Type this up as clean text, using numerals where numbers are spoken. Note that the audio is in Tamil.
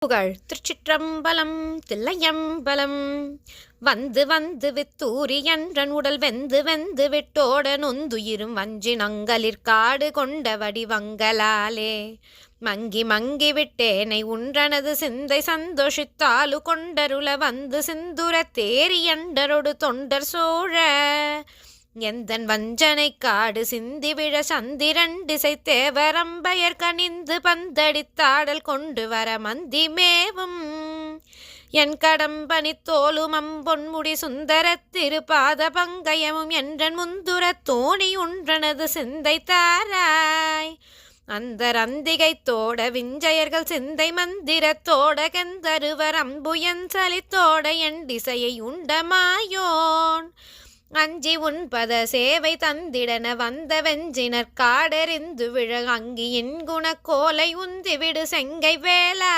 புகழ் திருச்சிற்றம்பலம் தில்லையம்பலம். வந்து வந்து வித்தூரி என்றன் உடல் வெந்து வெந்து விட்டோட நொந்துயிரும் வஞ்சி நங்களிற்காடு கொண்ட வடிவங்களாலே மங்கி மங்கி விட்டேனை உன்றனது சிந்தை சந்தோஷித்தாலு கொண்டருள வந்து சிந்துர தேரி அண்டரொடு தொண்டர் சோழ எந்தன் வஞ்சனை காடு சிந்தி விழ சந்திரன் திசை தேவரம்பயர் கனிந்து பந்தடித்தாடல் கொண்டு வர மந்தி மேவும் என் கடம்பனி தோலும் அம்பொன்முடி சுந்தர திருபாத பங்கயமும் என்றன் முந்துர தோணி உன்றனது சிந்தை தாராய் அந்த ரந்திகை தோட விஞ்சயர்கள் சிந்தை மந்திரத்தோட கெந்தருவர் அம்புயன் சலித்தோட என் திசையை உண்டமாயோன் அஞ்சி உன்பத சேவை தந்திடன வந்த வெஞ்சினர் காடெறிந்து விழ அங்கியின் குணக்கோலை உந்திவிடு செங்கை வேளா